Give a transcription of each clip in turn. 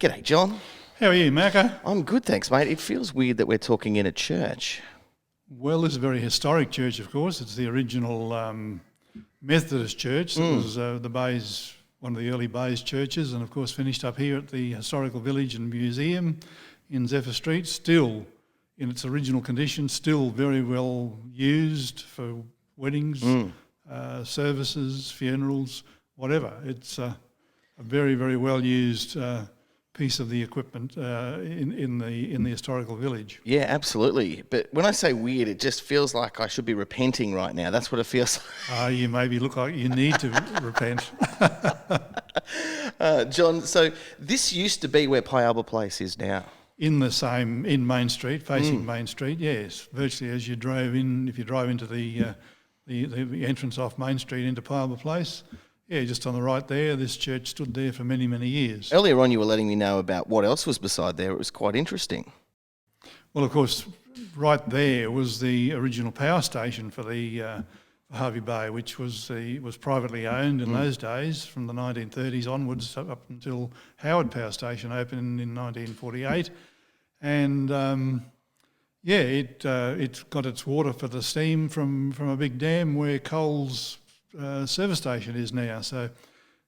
G'day, John. How are you, Macca? I'm good, thanks, mate. It feels weird that we're talking in a church. Well, this is a very historic church, of course. It's the original Methodist church. It was the Bays, one of the early Bays churches, and of course finished up here at the Historical Village and Museum in Zephyr Street. Still in its original condition, still very well used for weddings, services, funerals, whatever. It's a very, very well used piece of the equipment in the historical village. Yeah, absolutely. But when I say weird, it just feels like I should be repenting right now. That's what it feels like. You maybe look like you need to repent. John, so this used to be where Pialba Place is now. In Main Street, facing Main Street, yes. Virtually as you drove in, if you drive into the entrance off Main Street into Pialba Place, yeah, just on the right there, this church stood there for many, many years. Earlier on you were letting me know about what else was beside there. It was quite interesting. Well, of course, right there was the original power station for the Hervey Bay, which was privately owned in those days from the 1930s onwards up until Howard Power Station opened in 1948. And it got its water for the steam from a big dam where Coles service station is now. So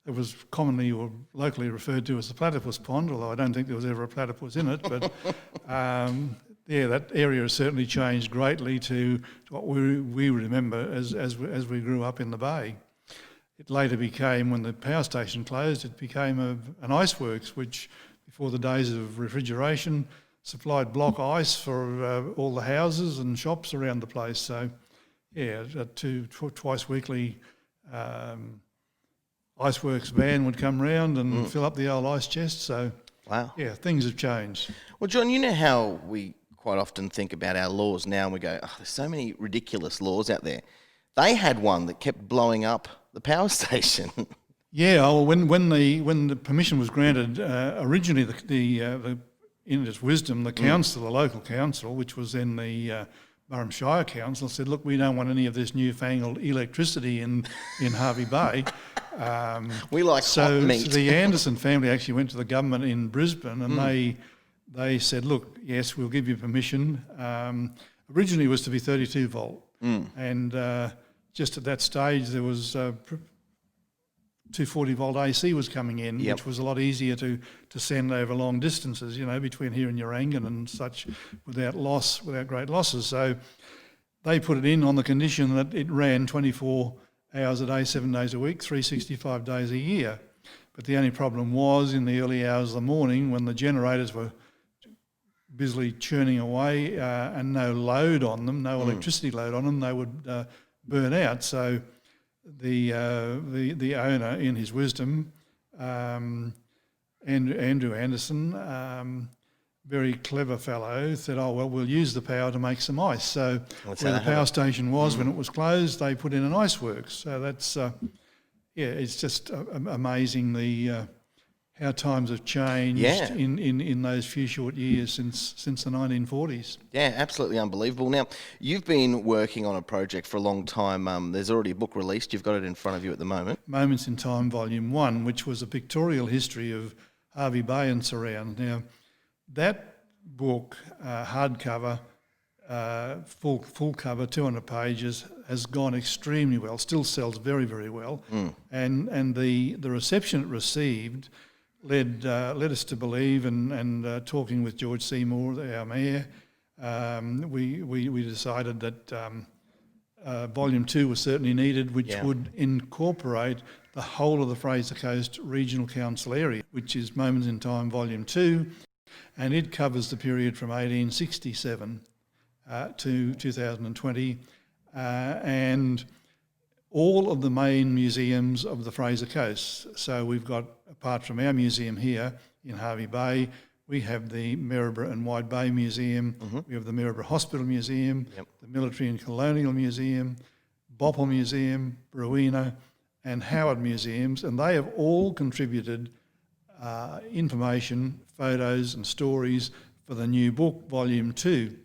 it was commonly or locally referred to as the Platypus Pond, although I don't think there was ever a platypus in it. But that area has certainly changed greatly to what we remember as we grew up in the bay. It later became, when the power station closed, it became an iceworks, which before the days of refrigeration supplied block ice for all the houses and shops around the place. So yeah, twice weekly iceworks van would come round and fill up the old ice chest. So Wow. yeah, things have changed. Well, John, you know how we quite often think about our laws now and we go, oh, there's so many ridiculous laws out there. They had one that kept blowing up the power station. Yeah, well, when the permission was granted, originally the in its wisdom, the council, the local council, which was then the Burrum Shire Council, said, look, we don't want any of this newfangled electricity in Hervey Bay. We like hot meat. So the Anderson family actually went to the government in Brisbane and they said, look, yes, we'll give you permission. Originally it was to be 32 volt. And just at that stage there was 240 volt AC was coming in, which was a lot easier to send over long distances, between here and Urangan and such without great losses. So they put it in on the condition that it ran 24 hours a day, 7 days a week, 365 days a year. But the only problem was in the early hours of the morning when the generators were busily churning away and no load on them, no electricity load on them, they would burn out. So the owner, in his wisdom, Andrew Anderson, very clever fellow, said, oh, well, we'll use the power to make some ice. So where the power station was when it was closed, they put in an iceworks. So that's, it's just amazing how times have changed in those few short years since the 1940s. Yeah, absolutely unbelievable. Now, you've been working on a project for a long time. There's already a book released. You've got it in front of you at the moment. Moments in Time, Volume 1, which was a pictorial history of Hervey Bay and surround. Now, that book, hardcover, full cover, 200 pages, has gone extremely well, still sells very, very well. And the reception it received led us to believe, and talking with George Seymour, our mayor, we decided that Volume 2 was certainly needed, which would incorporate the whole of the Fraser Coast Regional Council area, which is Moments in Time Volume 2, and it covers the period from 1867 to 2020, and all of the main museums of the Fraser Coast. So we've got, apart from our museum here in Hervey Bay, we have the Maryborough and Wide Bay Museum, we have the Maryborough Hospital Museum, the Military and Colonial Museum, Boppel Museum, Brewina and Howard Museums, and they have all contributed information, photos and stories for the new book, Volume 2.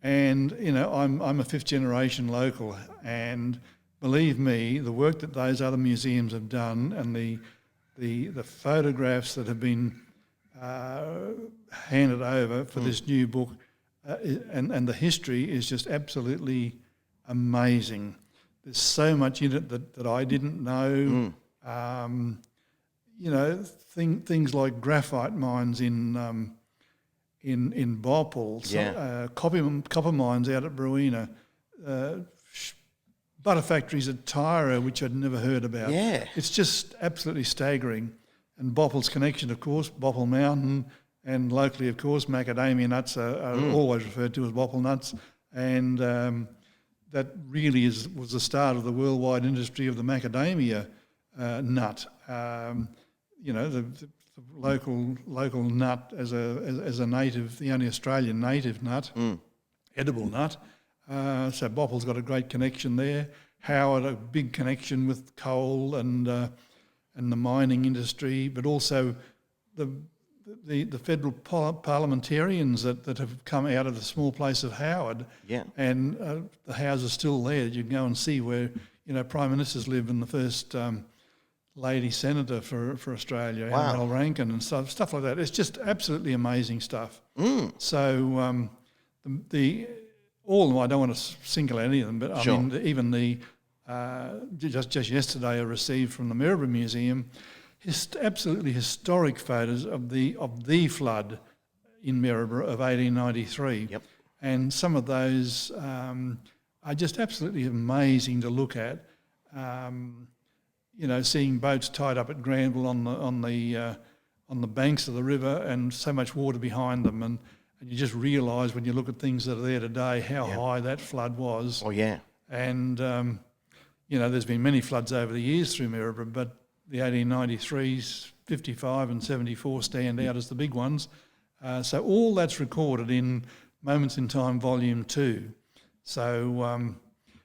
And, I'm a fifth generation local, and believe me, the work that those other museums have done and the photographs that have been handed over for this new book, and the history is just absolutely amazing. There's so much in it that I didn't know. You know, things like graphite mines in Bhopal, copper mines out at Bruina, butter factories at Tyra, which I'd never heard about. Yeah. It's just absolutely staggering. And Bhopal's connection, of course, Bhopal Mountain, and locally, of course, macadamia nuts are always referred to as Bhopal nuts. And that really was the start of the worldwide industry of the macadamia nut. You know, the local nut as a native, the only Australian native nut, edible nut. So Bhopal's got a great connection there. Howard, a big connection with coal and the mining industry, but also the federal parliamentarians that have come out of the small place of Howard. Yeah. And the houses are still there. You can go and see where, you know, Prime Ministers live, and the first lady senator for Australia, Wow. Mel Rankin, and stuff like that. It's just absolutely amazing stuff. So all of them, I don't want to single out any of them, but Sure. I mean, even the just yesterday I received from the Maryborough Museum absolutely historic photos of the flood in Maryborough of 1893. Yep. And some of those are just absolutely amazing to look at. You know, seeing boats tied up at Granville on the banks of the river, and so much water behind them, and you just realise when you look at things that are there today how high that flood was. Oh, yeah. And you know, there's been many floods over the years through Maryborough, but the 1893s, 55 and 74 stand out as the big ones. So all that's recorded in Moments in Time Volume 2. So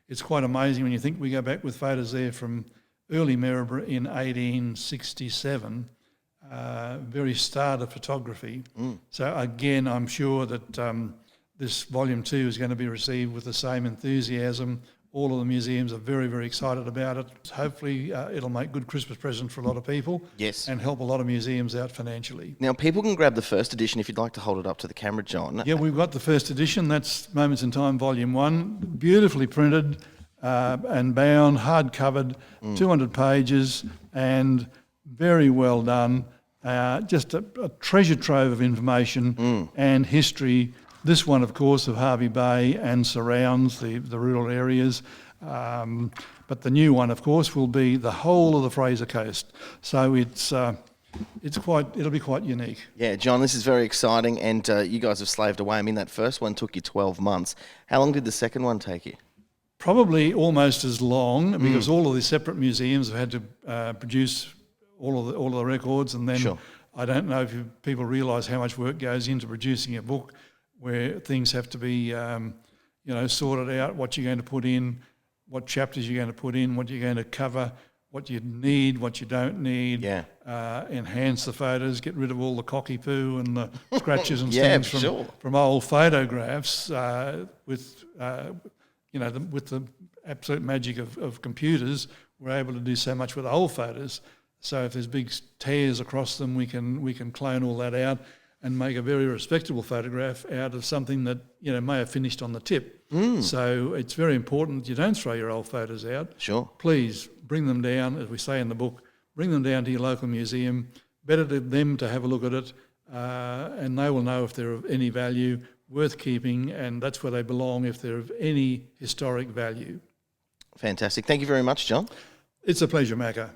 it's quite amazing when you think we go back with photos there from early Maryborough in 1867, very start of photography. So again, I'm sure that this Volume 2 is going to be received with the same enthusiasm. All of the museums are very, very excited about it. Hopefully it'll make good Christmas presents for a lot of people. Yes. And help a lot of museums out financially. Now, people can grab the first edition if you'd like to hold it up to the camera, John. Yeah, we've got the first edition. That's Moments in Time Volume 1. Beautifully printed and bound, hard-covered, 200 pages, and very well done. Just a treasure trove of information and history. This one, of course, of Hervey Bay and surrounds the rural areas. But the new one, of course, will be the whole of the Fraser Coast. So it'll be quite unique. Yeah, John, this is very exciting, and you guys have slaved away. I mean, that first one took you 12 months. How long did the second one take you? Probably almost as long, because all of the separate museums have had to produce all of the records, and then Sure. I don't know if people realise how much work goes into producing a book, where things have to be, sorted out, what you're going to put in, what chapters you're going to put in, what you're going to cover, what you need, what you don't need, enhance the photos, get rid of all the cocky poo and the scratches and stains from old photographs with the absolute magic of computers. We're able to do so much with old photos. So if there's big tears across them, we can clone all that out and make a very respectable photograph out of something that may have finished on the tip. So it's very important you don't throw your old photos out. Sure. Please bring them down, as we say in the book, bring them down to your local museum. Better to them to have a look at it, and they will know if they're of any value, worth keeping, and that's where they belong if they're of any historic value. Fantastic. Thank you very much, John. It's a pleasure, Macca.